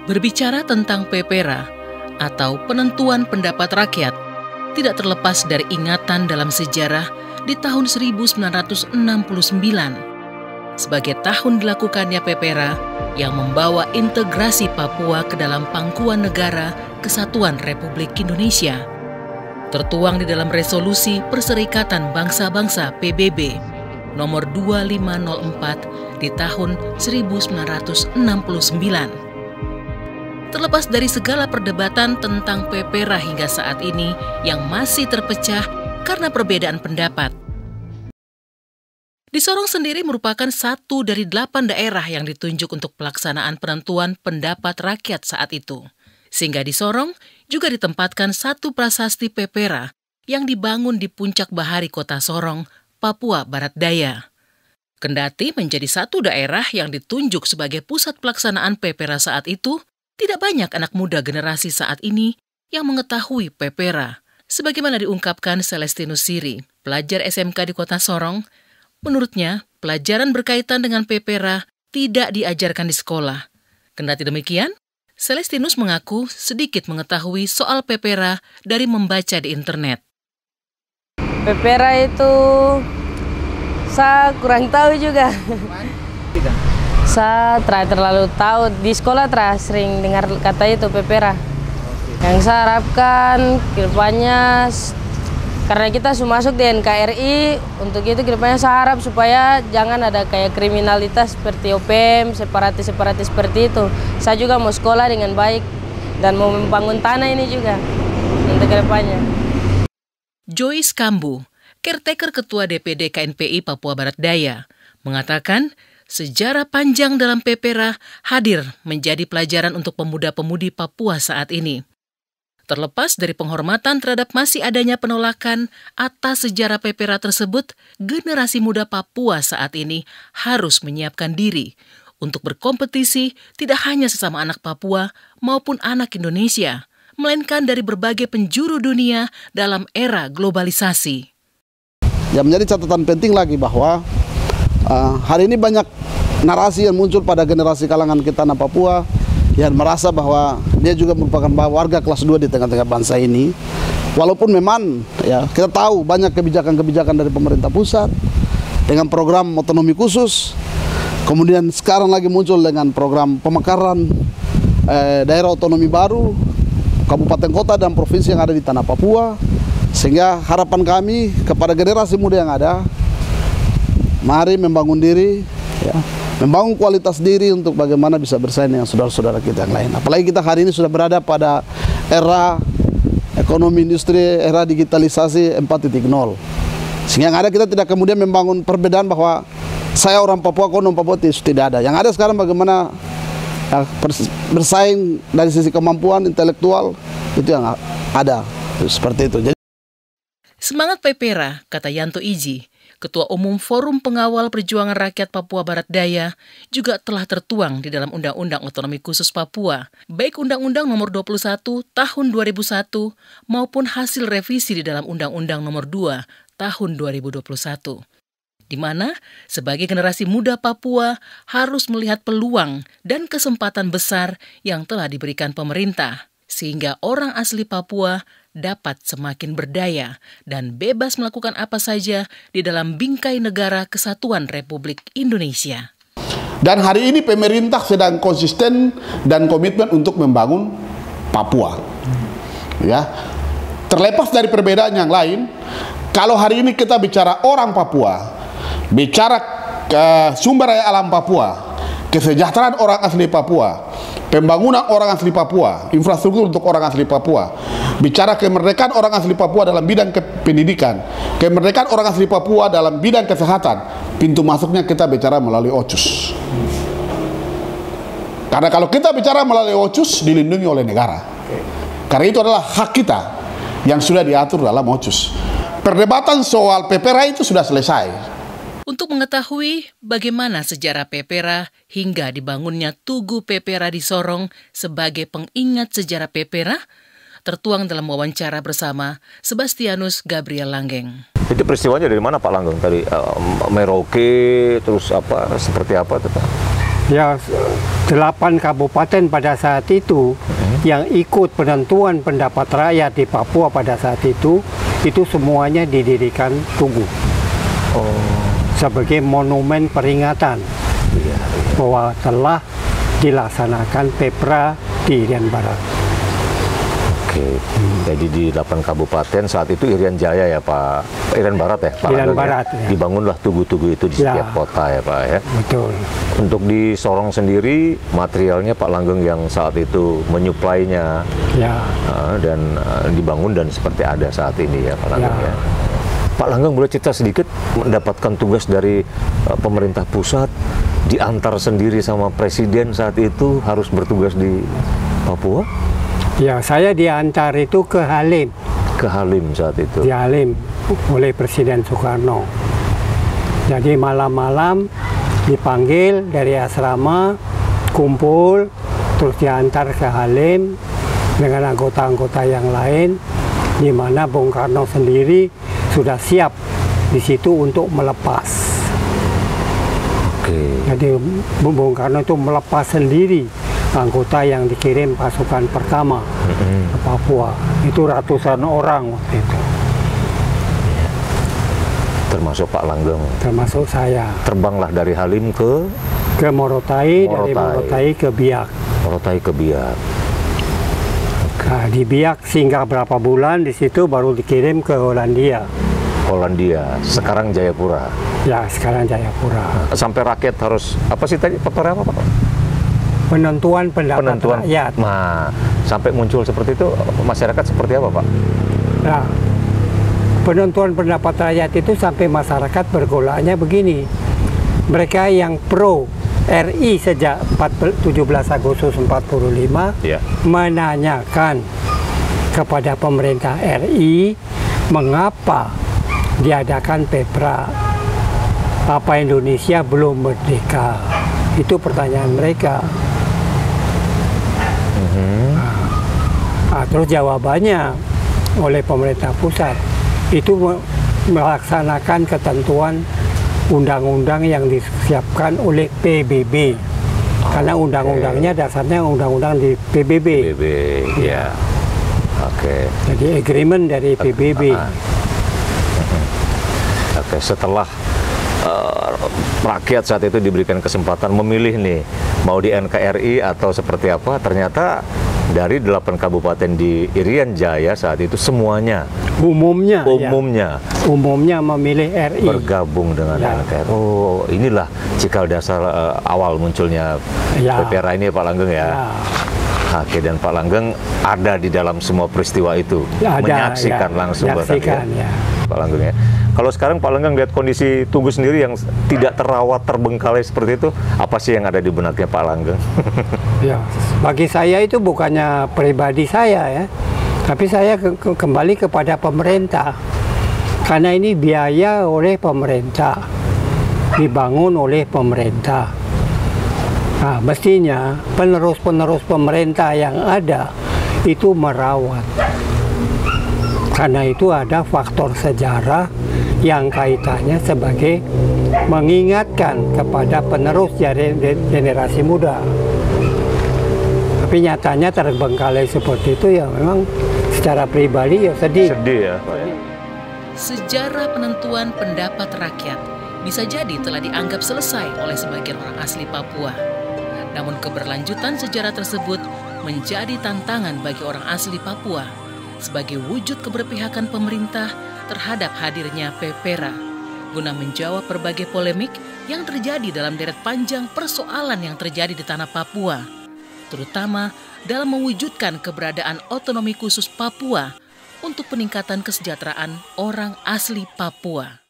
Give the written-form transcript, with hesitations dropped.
Berbicara tentang PPRA atau penentuan pendapat rakyat tidak terlepas dari ingatan dalam sejarah di tahun 1969 sebagai tahun dilakukannya PPRA yang membawa integrasi Papua ke dalam pangkuan negara Kesatuan Republik Indonesia. Tertuang di dalam Resolusi Perserikatan Bangsa-Bangsa PBB nomor 2504 di tahun 1969. Terlepas dari segala perdebatan tentang PPRA hingga saat ini yang masih terpecah karena perbedaan pendapat. Di Sorong sendiri merupakan satu dari 8 daerah yang ditunjuk untuk pelaksanaan penentuan pendapat rakyat saat itu. Sehingga di Sorong juga ditempatkan satu prasasti PPRA yang dibangun di Puncak Bahari Kota Sorong, Papua Barat Daya. Kendati menjadi satu daerah yang ditunjuk sebagai pusat pelaksanaan PPRA saat itu, tidak banyak anak muda generasi saat ini yang mengetahui PPRA. Sebagaimana diungkapkan Celestinus Siri, pelajar SMK di Kota Sorong, menurutnya pelajaran berkaitan dengan PPRA tidak diajarkan di sekolah. Kendati demikian, Celestinus mengaku sedikit mengetahui soal PPRA dari membaca di internet. PPRA itu saya kurang tahu juga. Saya terlalu tahu, di sekolah sering dengar kata itu PPRA. Yang saya harapkan kedepannya, karena kita sudah masuk di NKRI, untuk itu kedepannya saya harap supaya jangan ada kayak kriminalitas seperti OPM, separatis seperti itu. Saya juga mau sekolah dengan baik dan mau membangun tanah ini juga untuk kedepannya. Joyce Kambu, caretaker Ketua DPD KNPI Papua Barat Daya, mengatakan sejarah panjang dalam PPRA hadir menjadi pelajaran untuk pemuda-pemudi Papua saat ini. Terlepas dari penghormatan terhadap masih adanya penolakan atas sejarah PPRA tersebut, generasi muda Papua saat ini harus menyiapkan diri untuk berkompetisi tidak hanya sesama anak Papua maupun anak Indonesia, melainkan dari berbagai penjuru dunia dalam era globalisasi. Yang menjadi catatan penting lagi bahwa hari ini banyak narasi yang muncul pada generasi kalangan kita anak Papua yang merasa bahwa dia juga merupakan warga kelas 2 di tengah-tengah bangsa ini. Walaupun memang ya kita tahu banyak kebijakan-kebijakan dari pemerintah pusat dengan program otonomi khusus. Kemudian sekarang lagi muncul dengan program pemekaran daerah otonomi baru, kabupaten kota dan provinsi yang ada di tanah Papua. Sehingga harapan kami kepada generasi muda yang ada, mari membangun diri, ya, membangun kualitas diri untuk bagaimana bisa bersaing dengan saudara-saudara kita yang lain. Apalagi kita hari ini sudah berada pada era ekonomi industri, era digitalisasi 4.0. Sehingga yang ada kita tidak kemudian membangun perbedaan bahwa saya orang Papua, kau non Papua, tidak ada. Yang ada sekarang bagaimana ya, bersaing dari sisi kemampuan intelektual, itu yang ada. Seperti itu. Semangat PPRA, kata Yanto Iji, Ketua Umum Forum Pengawal Perjuangan Rakyat Papua Barat Daya, juga telah tertuang di dalam Undang-Undang Otonomi Khusus Papua, baik Undang-Undang Nomor 21 Tahun 2001 maupun hasil revisi di dalam Undang-Undang Nomor 2 Tahun 2021. Di mana sebagai generasi muda Papua harus melihat peluang dan kesempatan besar yang telah diberikan pemerintah, sehingga orang asli Papua dapat semakin berdaya dan bebas melakukan apa saja di dalam bingkai negara Kesatuan Republik Indonesia. Dan hari ini pemerintah sedang konsisten dan komitmen untuk membangun Papua. Ya, terlepas dari perbedaan yang lain, kalau hari ini kita bicara orang Papua, bicara sumber daya alam Papua, kesejahteraan orang asli Papua, pembangunan orang asli Papua, infrastruktur untuk orang asli Papua, bicara kemerdekaan orang asli Papua dalam bidang pendidikan, kemerdekaan orang asli Papua dalam bidang kesehatan, pintu masuknya kita bicara melalui OCUS. Karena kalau kita bicara melalui OCUS, dilindungi oleh negara. Karena itu adalah hak kita yang sudah diatur dalam OCUS. Perdebatan soal PPRA itu sudah selesai. Untuk mengetahui bagaimana sejarah PPRA hingga dibangunnya Tugu PPRA di Sorong sebagai pengingat sejarah PPRA, tertuang dalam wawancara bersama Sebastianus Gabriel Langgeng. Itu peristiwanya dari mana Pak Langgeng? Dari Merauke, terus apa, seperti apa itu Pak? Ya, 8 kabupaten pada saat itu yang ikut penentuan pendapat rakyat di Papua pada saat itu semuanya didirikan tugu sebagai monumen peringatan bahwa telah dilaksanakan Pepra di Irian Barat. Oke, jadi di 8 kabupaten saat itu Irian Jaya ya Pak, Irian Barat ya Pak Irian Langgeng, Barat, ya? Ya. Dibangunlah tugu-tugu itu di setiap kota ya Pak ya. Betul. Untuk di Sorong sendiri materialnya Pak Langgeng yang saat itu menyuplainya Ya. dan dibangun dan seperti ada saat ini ya Pak Langgeng ya. Pak Langgeng boleh cerita sedikit mendapatkan tugas dari pemerintah pusat, diantar sendiri sama presiden saat itu harus bertugas di Papua? Ya, saya diantar itu ke Halim. Ke Halim saat itu? Di Halim oleh Presiden Soekarno. Jadi malam-malam dipanggil dari asrama, kumpul, terus diantar ke Halim dengan anggota-anggota yang lain, di mana Bung Karno sendiri sudah siap di situ untuk melepas. Oke. Jadi Bung Karno itu melepas sendiri anggota yang dikirim pasukan pertama ke Papua. Itu ratusan orang waktu itu. Termasuk Pak Langgeng. Termasuk saya. Terbanglah dari Halim ke Morotai, dari Morotai ke Biak. Morotai ke Biak. Nah, di Biak singgah berapa bulan, di situ baru dikirim ke Hollandia. Hollandia, sekarang Jayapura. Ya, sekarang Jayapura. Sampai rakyat harus, apa sih tadi faktornya apa Pak? Penentuan pendapat rakyat. Nah, sampai muncul seperti itu, masyarakat seperti apa Pak? Nah, penentuan pendapat rakyat itu sampai masyarakat bergolaknya begini. Mereka yang pro RI sejak 17 Agustus 45 menanyakan kepada pemerintah RI mengapa diadakan Pepra, apa Indonesia belum merdeka. Itu pertanyaan mereka. Terus jawabannya oleh pemerintah pusat itu melaksanakan ketentuan undang-undang yang disiapkan oleh PBB. Karena undang-undangnya dasarnya undang-undang di PBB. PBB, ya. Oke. Jadi agreement dari PBB. Oke, setelah rakyat saat itu diberikan kesempatan memilih nih mau di NKRI atau seperti apa, ternyata dari 8 kabupaten di Irian Jaya saat itu semuanya umumnya memilih RI, bergabung dengan NKRI. Oh, inilah cikal dasar awal munculnya Pepra ini Pak Langgeng ya. Oke, dan Pak Langgeng ada di dalam semua peristiwa itu, menyaksikan langsung bahkan ya. Pak Langgeng ya. Kalau sekarang Pak Langgeng lihat kondisi tugu sendiri yang tidak terawat, terbengkalai seperti itu, apa sih yang ada di benaknya Pak Langgeng? Ya, bagi saya itu bukannya pribadi saya ya, tapi saya kembali kepada pemerintah. Karena ini biaya oleh pemerintah, dibangun oleh pemerintah. Nah, mestinya penerus-penerus pemerintah yang ada itu merawat. Karena itu ada faktor sejarah yang kaitannya sebagai mengingatkan kepada penerus generasi muda. Tapi nyatanya terbengkalai seperti itu ya memang secara pribadi ya sedih. Sedih ya Pak ya. Sejarah penentuan pendapat rakyat bisa jadi telah dianggap selesai oleh sebagian orang asli Papua. Namun keberlanjutan sejarah tersebut menjadi tantangan bagi orang asli Papua sebagai wujud keberpihakan pemerintah terhadap hadirnya Pepra guna menjawab berbagai polemik yang terjadi dalam deret panjang persoalan yang terjadi di tanah Papua, terutama dalam mewujudkan keberadaan otonomi khusus Papua untuk peningkatan kesejahteraan orang asli Papua.